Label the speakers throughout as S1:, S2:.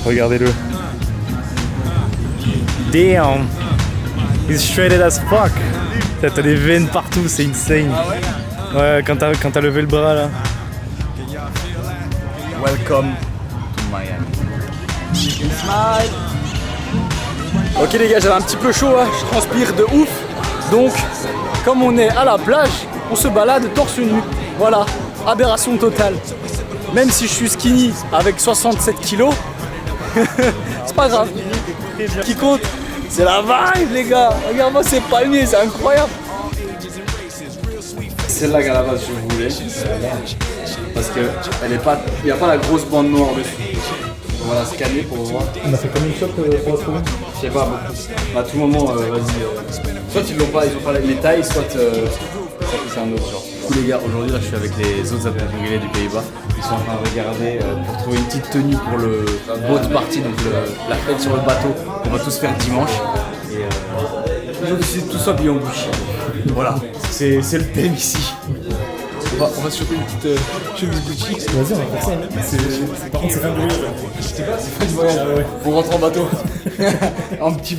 S1: Regardez-le. Damn! He's shredded as fuck! T'as des veines partout, c'est insane. Ouais, quand t'as levé le bras là.
S2: Welcome to Miami. Smile. Ok les gars, j'avais un petit peu chaud, hein. Je transpire de ouf. Donc, comme on est à la plage, on se balade torse nu. Voilà, aberration totale. Même si je suis skinny avec 67 kilos, c'est pas grave. Ce qui compte, c'est la vibe les gars. Regarde-moi ces palmiers, c'est incroyable. Celle-là qu'à la base je voulais, parce que elle est pas, il n'y a pas la grosse bande noire dessus. On va la scanner pour voir.
S1: On a fait combien de shots pour retrouver?
S2: Je sais pas beaucoup. À tout moment, vas-y. Soit ils ont pas les tailles, soit c'est un autre genre. Du coup les gars, aujourd'hui là je suis avec les autres aventuriers du Pays-Bas. Ils sont en train de regarder pour trouver une petite tenue pour le boat party, donc la fête sur le bateau qu'on va tous faire dimanche. Et c'est tout ça bien bouché. Voilà, c'est le thème ici. On va se choper une petite chemise Gucci.
S1: Vas-y, on va faire ça. Par contre, c'est fin de voyage.
S2: C'est quoi? C'est fin du voyage. Faut rentrer en bateau.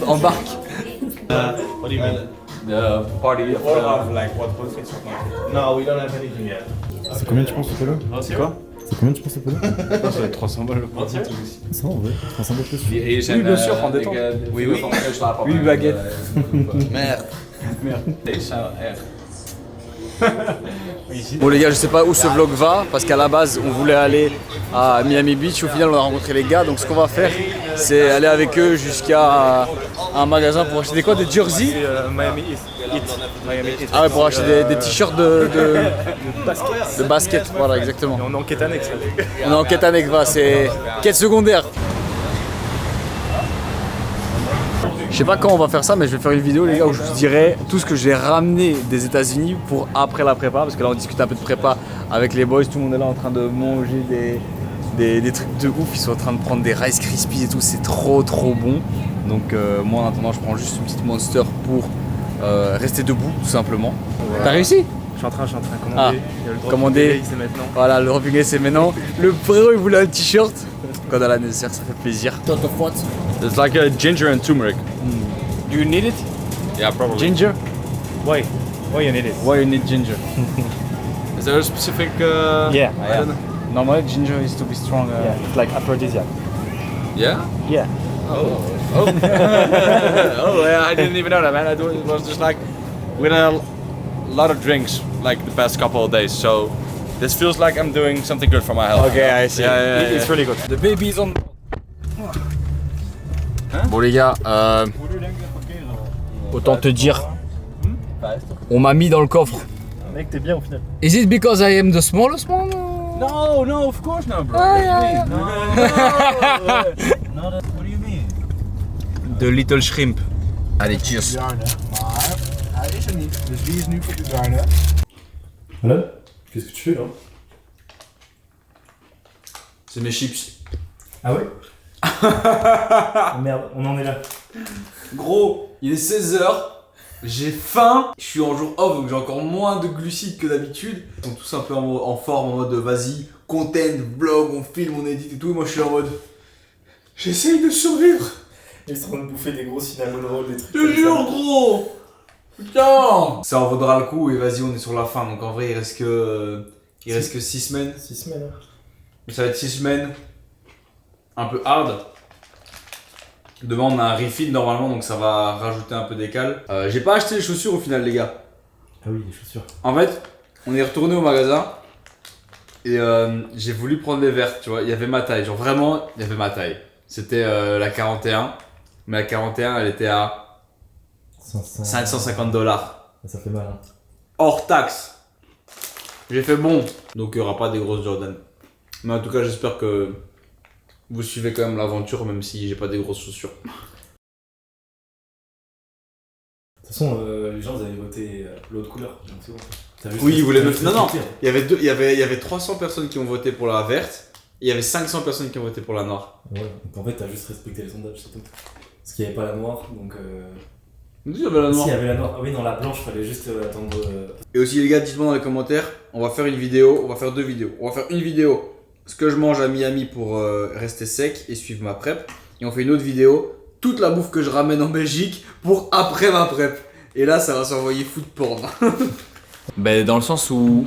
S2: en barque.
S3: What do you mean?
S2: The party.
S3: Or of like what was it? No, we don't have anything yet.
S1: C'est combien tu penses le polo?
S2: C'est quoi?
S1: C'est combien tu penses le polo?
S2: Ça va être 300 balles le parti.
S1: C'est bon, ouais. 300 balles plus.
S2: Oui, bien sûr, en détente. Oui, oui. Oui, baguette. Merde. Bon les gars, je sais pas où ce vlog va parce qu'à la base on voulait aller à Miami Beach. Au final on a rencontré les gars, donc ce qu'on va faire c'est aller avec eux jusqu'à un magasin pour acheter des quoi, des jerseys.
S1: Miami Heat.
S2: Ah ouais, pour acheter des t-shirts de basket, voilà exactement.
S1: On est en quête annexe.
S2: On est en quête annexe, voilà, c'est quête secondaire. Je sais pas quand on va faire ça, mais je vais faire une vidéo les gars où je vous dirai tout ce que j'ai ramené des États-Unis pour après la prépa, parce que là on discute un peu de prépa avec les boys, tout le monde est là en train de manger des trucs de ouf, ils sont en train de prendre des Rice Krispies et tout, c'est trop bon. Donc moi en attendant je prends juste une petite Monster pour rester debout tout simplement. Voilà. T'as réussi?
S1: Je suis en train de commander. Il y a le
S2: commander.
S1: c'est maintenant.
S2: Voilà, le dropping day c'est maintenant. Le frérot il voulait un t-shirt. Quand on a la nécessaire, ça fait plaisir.
S3: It's like a ginger and turmeric.
S2: Do you need it?
S3: Yeah, probably.
S2: Ginger?
S1: Why you need it?
S2: Why you need ginger?
S3: Is there a specific?
S1: Yeah.
S3: I don't know.
S2: Normally ginger is to be strong.
S1: Yeah, it's like aphrodisiac.
S3: Yeah.
S1: Yeah.
S3: Oh, yeah, I didn't even know that, man. I thought it was just like we had a lot of drinks like the past couple of days, so this feels like I'm doing something good for my health.
S2: Okay, I see.
S3: Yeah,
S1: It's really good.
S2: The baby is on. Bon les gars, autant te dire, on m'a mis dans le coffre.
S1: Mec, t'es bien au final.
S2: Is it because I am the smallest one?
S3: No, of course not, bro.
S2: yeah.
S3: What do you mean?
S2: The little shrimp. Allez, cheers.
S4: Maar hij is er niet, dus wie is nu voor de bruine?
S1: Voilà. Qu'est-ce que tu fais là?
S2: C'est mes chips.
S1: Ah ouais? Merde, on en est là.
S2: Gros, il est 16h, j'ai faim, je suis en jour off donc j'ai encore moins de glucides que d'habitude. Ils sont tous un peu en forme, en mode vas-y, content, vlog, on filme, on édite et tout. Et moi je suis en mode j'essaye de survivre.
S1: Ils sont en train de bouffer des gros cinnamon rolls, des trucs.
S2: Je te jure gros. Putain. Ça en vaudra le coup et vas-y on est sur la fin donc en vrai il reste que 6 semaines.
S1: 6 semaines. Hein.
S2: Ça va être 6 semaines un peu hard. Demain on a un refill normalement donc ça va rajouter un peu d'écale. J'ai pas acheté les chaussures au final les gars.
S1: Ah oui, les chaussures.
S2: En fait on est retourné au magasin et j'ai voulu prendre les vertes tu vois. Il y avait ma taille, genre vraiment il y avait ma taille. C'était la 41 mais la 41 elle était à 550 $.
S1: Ça fait mal hein.
S2: Hors taxe. J'ai fait bon. Donc il n'y aura pas des grosses Jordan. Mais en tout cas j'espère que vous suivez quand même l'aventure même si j'ai pas des grosses chaussures.
S1: De toute façon, les gens ils avaient voté l'autre couleur.
S2: Oui, ils voulaient me... Non, il y avait 300 personnes qui ont voté pour la verte. Et il y avait 500 personnes qui ont voté pour la noire.
S1: Ouais, donc en fait t'as juste respecté les sondages, c'est tout. Parce qu'il n'y avait pas la noire, donc
S2: Il y avait la noire.
S1: Si, il y avait la noire. Ah oui, non, la blanche, fallait juste attendre...
S2: Et aussi les gars, dites-moi dans les commentaires, on va faire une vidéo, on va faire 2 vidéos. On va faire une vidéo ce que je mange à Miami pour rester sec et suivre ma prep. Et on fait une autre vidéo, toute la bouffe que je ramène en Belgique pour après ma prep. Et là, ça va s'envoyer food porn. Ben, dans le sens où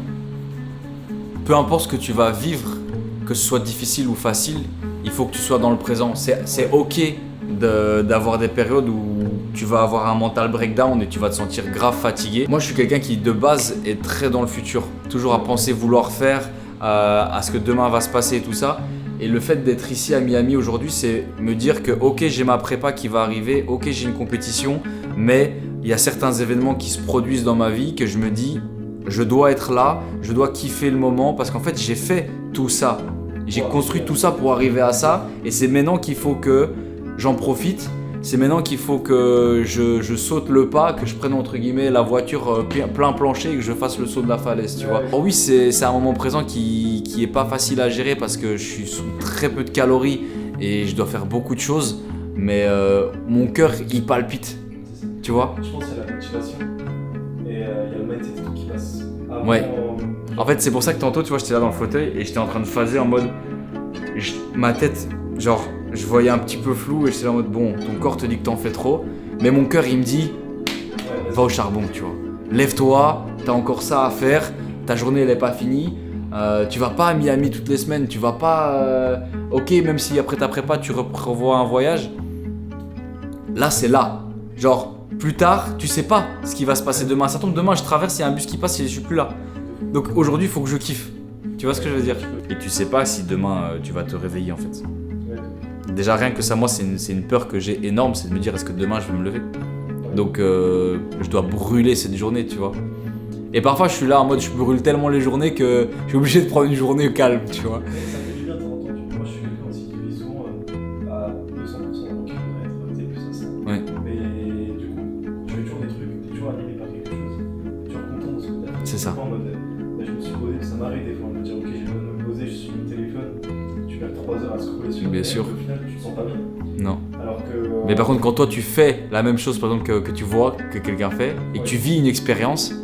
S2: peu importe ce que tu vas vivre, que ce soit difficile ou facile, il faut que tu sois dans le présent. C'est ok d'avoir des périodes où tu vas avoir un mental breakdown et tu vas te sentir grave fatigué. Moi, je suis quelqu'un qui de base est très dans le futur, toujours à penser vouloir faire, à ce que demain va se passer et tout ça. Et le fait d'être ici à Miami aujourd'hui, c'est me dire que ok, j'ai ma prépa qui va arriver, ok, j'ai une compétition, mais il y a certains événements qui se produisent dans ma vie que je me dis, je dois être là, je dois kiffer le moment parce qu'en fait, j'ai fait tout ça. J'ai construit tout ça pour arriver à ça et c'est maintenant qu'il faut que j'en profite. C'est maintenant qu'il faut que je saute le pas, que je prenne entre guillemets la voiture plein plancher et que je fasse le saut de la falaise, tu vois. Alors oui, c'est un moment présent qui est pas facile à gérer parce que je suis sous très peu de calories et je dois faire beaucoup de choses, mais mon cœur il palpite, tu vois.
S1: Je pense qu'il y a la motivation et il y a le mindset qui passe. Avant,
S2: Ouais. En fait, c'est pour ça que tantôt, tu vois, j'étais là dans le fauteuil et j'étais en train de phaser en mode. Ma tête, genre, je voyais un petit peu flou et j'étais là en mode bon, ton corps te dit que t'en fais trop, mais mon cœur il me dit va au charbon, tu vois. Lève-toi, t'as encore ça à faire, ta journée elle est pas finie. Tu vas pas à Miami toutes les semaines, tu vas pas. Ok, même si après ta prépa tu revois un voyage, là c'est là. Genre, plus tard, tu sais pas ce qui va se passer demain. Ça tombe demain, je traverse, il y a un bus qui passe et je suis plus là. Donc aujourd'hui, il faut que je kiffe. Tu vois ce que je veux dire? Et tu sais pas si demain tu vas te réveiller en fait. Déjà rien que ça, moi c'est une peur que j'ai énorme, c'est de me dire est-ce que demain je vais me lever. Donc je dois brûler cette journée, tu vois. Et parfois je suis là en mode je brûle tellement les journées que je suis obligé de prendre une journée calme, tu vois.
S1: ça fait du bien de temps en temps. Moi, je suis quelqu'un aussi qui vit souvent à 200%, donc il faudrait être plus à ça.
S2: Ouais.
S1: Mais du coup, tu fais toujours des trucs, t'es toujours animé par quelque chose, t'es toujours content de ce que t'as fait.
S2: C'est ça.
S1: En mode, là, je me suis posé, ça m'arrive des fois de me dire ok, j'ai besoin de me poser, je suis mon téléphone, tu perds 3 heures à scroller sur
S2: Bien
S1: le
S2: sûr.
S1: au final, tu te sens pas bien.
S2: Non.
S1: Alors que.
S2: Mais par contre quand toi tu fais la même chose par exemple que tu vois que quelqu'un fait et que tu vis une expérience,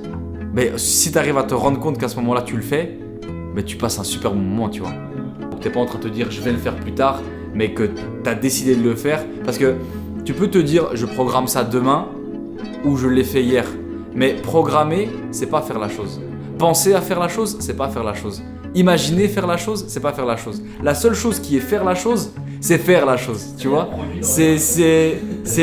S2: mais si tu arrives à te rendre compte qu'à ce moment-là tu le fais, mais tu passes un super bon moment, tu vois. T'es pas en train de te dire je vais le faire plus tard, mais que tu as décidé de le faire. Parce que tu peux te dire je programme ça demain ou je l'ai fait hier. Mais programmer, c'est pas faire la chose. Penser à faire la chose, c'est pas faire la chose. Imaginer faire la chose, c'est pas faire la chose. La seule chose qui est faire la chose, c'est faire la chose, tu vois. C'est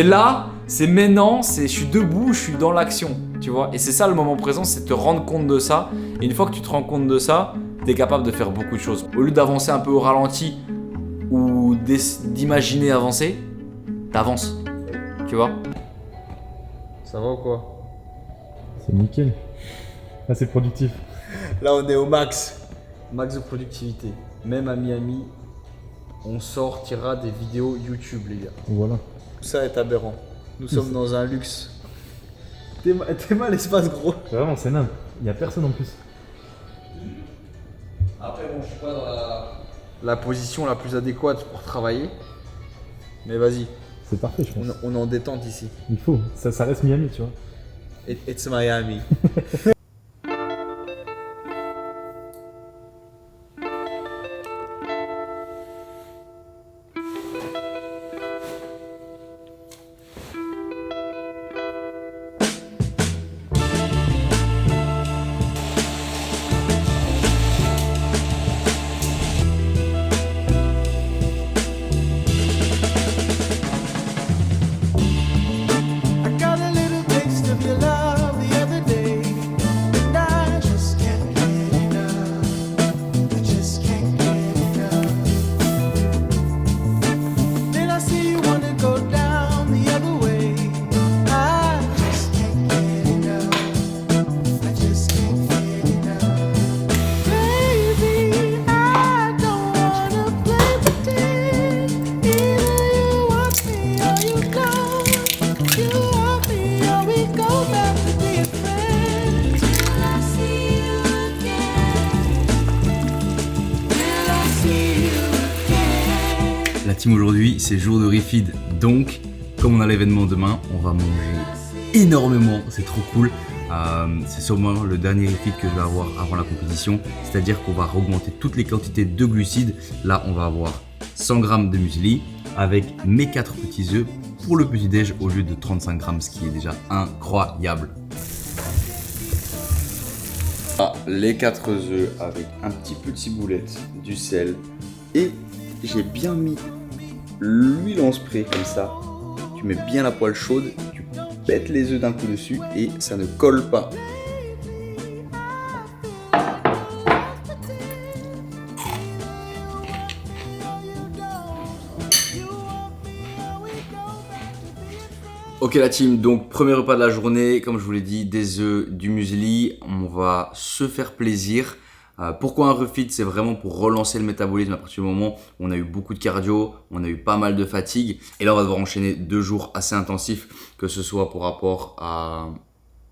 S2: là, c'est maintenant, je suis debout, je suis dans l'action, tu vois. Et c'est ça le moment présent, c'est te rendre compte de ça. Et une fois que tu te rends compte de ça, tu es capable de faire beaucoup de choses. Au lieu d'avancer un peu au ralenti ou d'imaginer avancer, t'avances, tu vois. Ça va ou quoi?
S1: C'est nickel. Là, c'est productif.
S2: Là, on est au max. Max de productivité. Même à Miami, on sortira des vidéos YouTube, les gars.
S1: Voilà.
S2: Tout ça est aberrant. Nous sommes dans un luxe. T'es mal l'espace, gros.
S1: Vraiment, c'est nain. Il n'y a personne en plus.
S2: Après, bon, je suis pas dans la position la plus adéquate pour travailler. Mais vas-y,
S1: C'est parfait, je pense.
S2: on est en détente ici.
S1: Il faut. Ça reste Miami, tu vois.
S2: It's Miami.
S5: I got a little taste of your love the other day, and I just can't get enough. I just can't get enough. Then I see you wanna go down the other way. I just can't get enough. I just can't get enough. Baby, I don't wanna play pretend. Either you want me or you don't. You want me or we go back to being friends. Will I see you again? Will I see you again?
S2: La team aujourd'hui, c'est jour de refeed. Donc, comme on a l'événement demain, on va manger énormément. C'est trop cool. C'est sûrement le dernier refit que je vais avoir avant la compétition, c'est-à-dire qu'on va augmenter toutes les quantités de glucides. Là, on va avoir 100 g de muesli avec mes 4 petits œufs pour le petit déj au lieu de 35 g, ce qui est déjà incroyable. Les 4 œufs avec un petit boulette, du sel et j'ai bien mis l'huile en spray comme ça. Tu mets bien la poêle chaude, tu pètes les œufs d'un coup dessus et ça ne colle pas. Ok la team, donc premier repas de la journée, comme je vous l'ai dit, des œufs, du muesli, on va se faire plaisir. Pourquoi un refit? C'est vraiment pour relancer le métabolisme à partir du moment où on a eu beaucoup de cardio, on a eu pas mal de fatigue. Et là on va devoir enchaîner 2 jours assez intensifs, que ce soit pour rapport à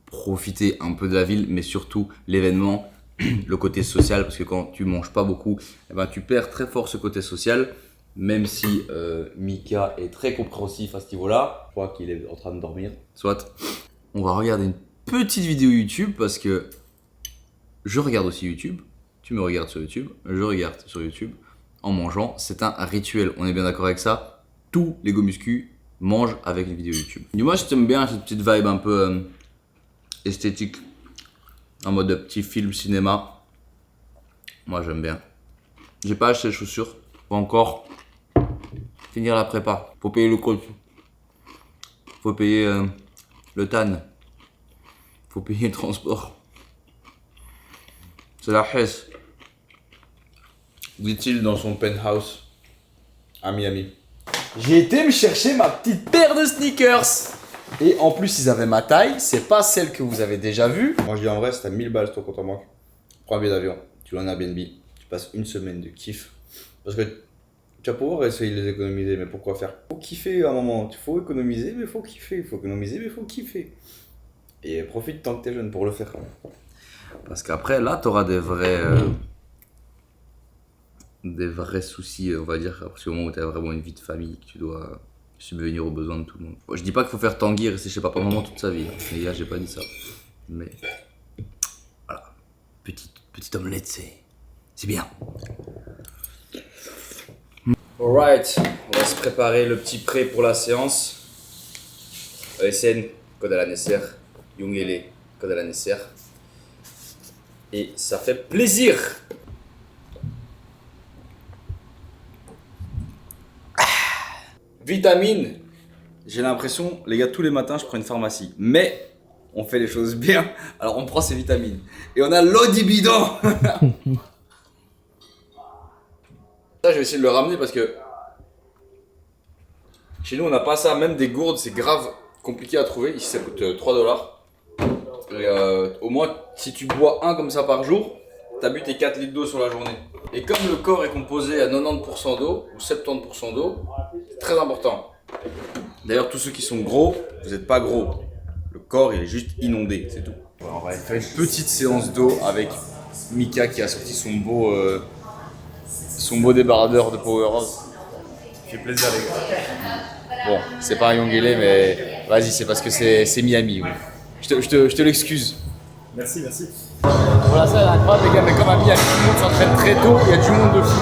S2: profiter un peu de la ville, mais surtout l'événement, le côté social, parce que quand tu manges pas beaucoup, eh ben, tu perds très fort ce côté social. Même si Mika est très compréhensif à ce niveau-là, je crois qu'il est en train de dormir. Soit, on va regarder une petite vidéo YouTube parce que je regarde aussi YouTube. Tu me regardes sur YouTube, je regarde sur YouTube en mangeant. C'est un rituel, on est bien d'accord avec ça. Tous les go muscu mangent avec les vidéos YouTube. Moi, j'aime bien cette petite vibe un peu esthétique, en mode petit film cinéma. Moi, j'aime bien. J'ai pas acheté les chaussures, pas encore. Finir la prépa, faut payer le coach, faut payer le TAN, faut payer le transport. C'est la hesse, dit-il dans son penthouse à Miami. J'ai été me chercher ma petite paire de sneakers. Et en plus, ils avaient ma taille, c'est pas celle que vous avez déjà vue. Moi je dis en vrai, c'est à 1000 balles ton compte en banque. Prends un billet d'avion, tu vas en Airbnb, tu passes une semaine de kiff. Parce que tu vas pouvoir essayer de les économiser, mais pourquoi faire? Faut kiffer à un moment, il faut économiser, mais faut kiffer, faut économiser, mais faut kiffer. Et profite tant que t'es jeune pour le faire. Parce qu'après, là, t'auras des vrais soucis, on va dire, à partir du moment où t'as vraiment une vie de famille, que tu dois subvenir aux besoins de tout le monde. Je dis pas qu'il faut faire tanguy et rester chez papa-maman toute sa vie, les gars, j'ai pas dit ça. Mais voilà, petite omelette, c'est bien. Alright, on va se préparer le petit prêt pour la séance. ESN, code à la Nesser, Yungele, code à la Nesser. Et ça fait plaisir. Vitamines. J'ai l'impression, les gars, tous les matins, je prends une pharmacie. Mais on fait les choses bien, alors on prend ces vitamines. Et on a l'eau du bidon. Ça, je vais essayer de le ramener parce que chez nous, on n'a pas ça. Même des gourdes, c'est grave compliqué à trouver. Ici, ça coûte 3 $. Et au moins, si tu bois un comme ça par jour, tu as bu tes 4 litres d'eau sur la journée. Et comme le corps est composé à 90% d'eau ou 70% d'eau, c'est très important. D'ailleurs, tous ceux qui sont gros, vous n'êtes pas gros. Le corps, il est juste inondé, c'est tout. On va faire une petite séance d'eau avec Mika qui a sorti son beau débardeur de Powerhouse. Ça fait plaisir les gars. Bon, c'est pas un Yongele mais vas-y, c'est parce que c'est Miami. Oui. Je te l'excuse.
S1: Merci, merci.
S2: Voilà, ça c'est incroyable les gars, mais comme à Miami, tout le monde s'entraîne très tôt, il y a du monde de fou.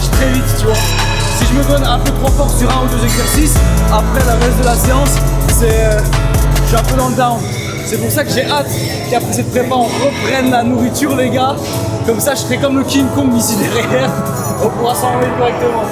S2: marche très vite, tu vois. Si je me donne un peu trop fort sur un ou deux exercices, après le reste de la séance, je suis un peu dans le down. C'est pour ça que j'ai hâte qu'après cette prépa, on reprenne la nourriture, les gars. Comme ça, je serai comme le King Kong ici derrière. On pourra s'enlever correctement.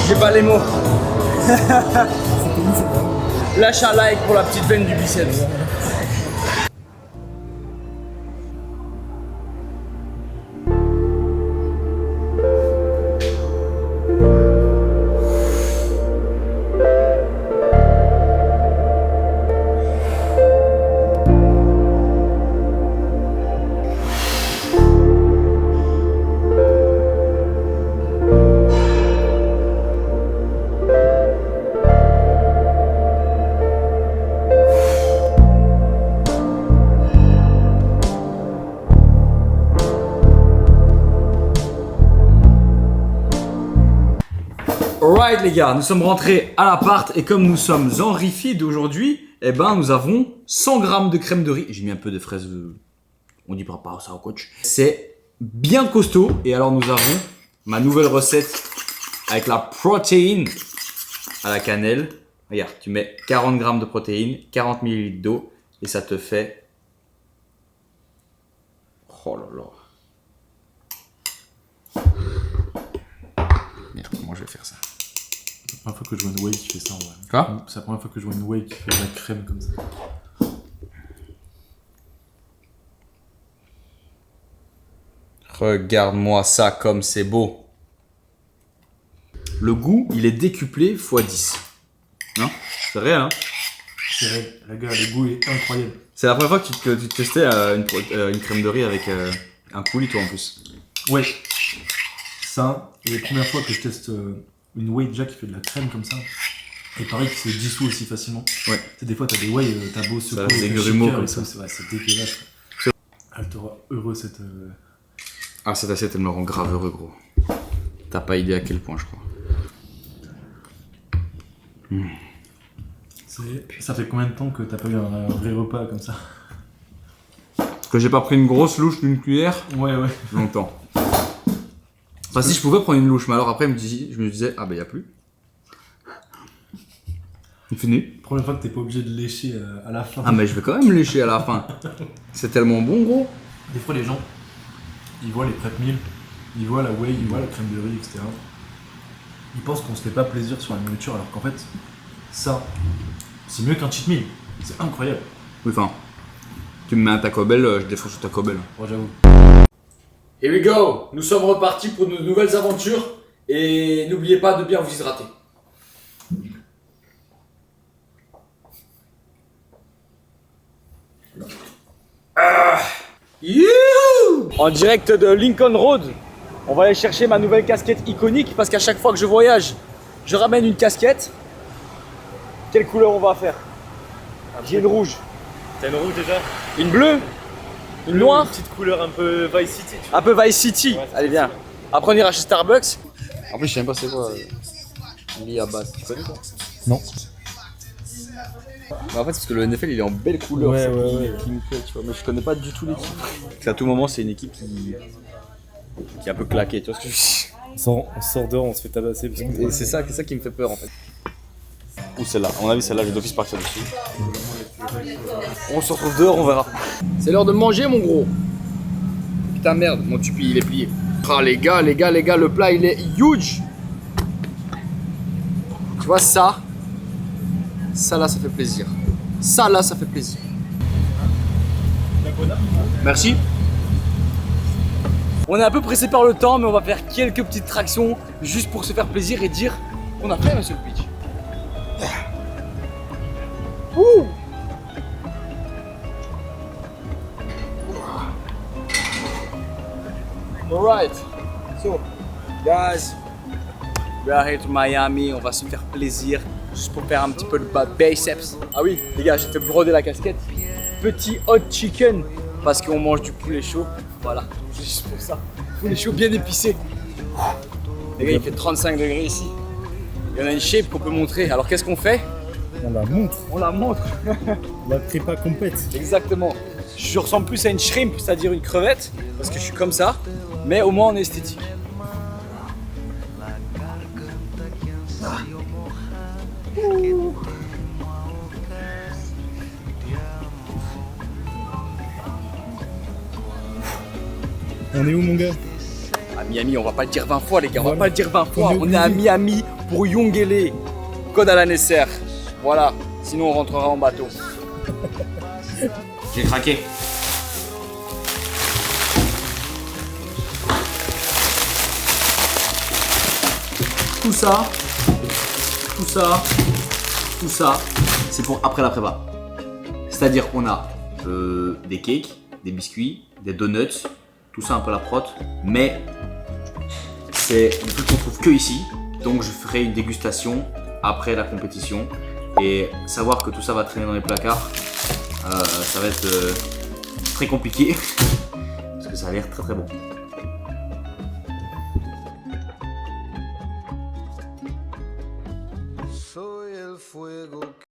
S2: J'ai pas les mots. Lâche un like pour la petite veine du biceps. Alright les gars, nous sommes rentrés à l'appart et comme nous sommes en refeed aujourd'hui, eh ben nous avons 100 grammes de crème de riz. J'ai mis un peu de fraises, on dit pas ça au coach. C'est bien costaud et alors nous avons ma nouvelle recette avec la protéine à la cannelle. Regarde, tu mets 40 grammes de protéines, 40 ml d'eau et ça te fait... Oh là là. Merde, comment je vais faire ça?
S6: C'est la première fois que je vois une whey qui fait ça en vrai.
S2: Quoi?
S6: C'est la première fois que je vois une whey qui fait de la crème comme ça.
S2: Regarde-moi ça comme c'est beau. Le goût, il est décuplé x 10. Non? C'est réel, hein?
S6: C'est vrai, la gars, le goût est incroyable.
S2: C'est la première fois que tu testais une crème de riz avec un coulis, toi en plus.
S6: Ouais. Ça, c'est la première fois que je teste une whey déjà qui fait de la crème comme ça. Et pareil, qui se dissout aussi facilement.
S2: Ouais.
S6: Tu sais, des fois, t'as des whey, t'as beau secouer
S2: des
S6: avec le
S2: grumeaux
S6: shaker
S2: comme
S6: et
S2: ça.
S6: tout, c'est dégueulasse. Elle te rend heureux cette...
S2: Ah, cette assiette, elle me rend grave heureux, gros. T'as pas idée à quel point, je crois.
S6: Ça fait combien de temps que t'as pas eu un vrai repas comme ça?
S2: Que j'ai pas pris une grosse louche d'une cuillère?
S6: Ouais.
S2: Longtemps. Enfin, si je pouvais prendre une louche, mais alors après, je me disais, ah bah y a plus. C'est fini.
S6: Première fois que t'es pas obligé de lécher à la fin.
S2: Ah, mais je vais quand même lécher à la fin. C'est tellement bon, gros.
S6: Des fois, les gens, ils voient les prep meals, ils voient la whey, ils voient la crème de riz, etc. Ils pensent qu'on se fait pas plaisir sur la nourriture, alors qu'en fait, ça, c'est mieux qu'un cheat meal. C'est incroyable.
S2: Oui, enfin, tu me mets un Taco Bell, je défonce le Taco Bell.
S6: Bon, j'avoue.
S2: Here we go! Nous sommes repartis pour de nouvelles aventures et n'oubliez pas de bien vous hydrater. En direct de Lincoln Road, on va aller chercher ma nouvelle casquette iconique parce qu'à chaque fois que je voyage, je ramène une casquette. Quelle couleur on va faire? J'ai une rouge.
S1: T'as une rouge déjà?
S2: Une bleue? Une noire?
S1: Une petite couleur un peu Vice City. Tu vois.
S2: Un peu Vice City.
S1: Ouais,
S2: allez, viens. Après, on ira chez Starbucks. En plus, je sais même pas c'est quoi. Lit à base. Tu connais ça?
S6: Non.
S2: Mais en fait, c'est parce que le NFL il est en belle couleur.
S6: Ouais,
S2: ça,
S6: ouais.
S2: qui me plaît, tu vois. Mais je connais pas du tout l'équipe. Parce qu'à tout moment, c'est une équipe qui est un peu claquée, tu vois ce que je veux dire.
S1: On sort dehors, on se fait tabasser. Parce que...
S2: Et c'est ça qui me fait peur en fait. Ou celle-là. À mon avis, celle-là, je vais d'office partir dessus. On se retrouve dehors, on verra. C'est l'heure de manger, mon gros. Putain, merde, mon tupi il est plié. Ah, les gars, le plat il est huge. Tu vois ça? Ça là, ça fait plaisir. Ça là, ça fait plaisir. Merci. On est un peu pressé par le temps, mais on va faire quelques petites tractions juste pour se faire plaisir et dire qu'on a fait, monsieur le pitch. Alright, so guys, we are here to Miami, on va se faire plaisir, juste pour faire un petit peu de biceps. Ah oui, les gars, j'ai fait broder la casquette. Petit hot chicken, parce qu'on mange du poulet chaud, voilà, juste pour ça. Poulet chaud bien épicé. Les gars, il fait 35 degrés ici. Il y en a une shape qu'on peut montrer, alors qu'est-ce qu'on fait?
S1: On la montre,
S2: On la montre.
S1: la prépa complète.
S2: Exactement. Je ressemble plus à une shrimp, c'est-à-dire une crevette, parce que je suis comme ça, mais au moins en esthétique.
S1: On est où mon gars?
S2: À Miami, on va pas le dire 20 fois les gars, on va
S1: Voilà.
S2: pas le dire 20 fois,
S1: On est
S2: on est à
S1: obligé.
S2: Miami pour Yongele, code à la Nesser. Voilà, sinon on rentrera en bateau.
S3: J'ai craqué.
S2: Tout ça, tout ça, tout ça, c'est pour après la prépa. C'est-à-dire qu'on a des cakes, des biscuits, des donuts, tout ça un peu la prot, mais c'est des trucs qu'on trouve que ici. Donc je ferai une dégustation après la compétition et savoir que tout ça va traîner dans les placards, ça va être très compliqué parce que ça a l'air très très bon.
S5: Soy el fuego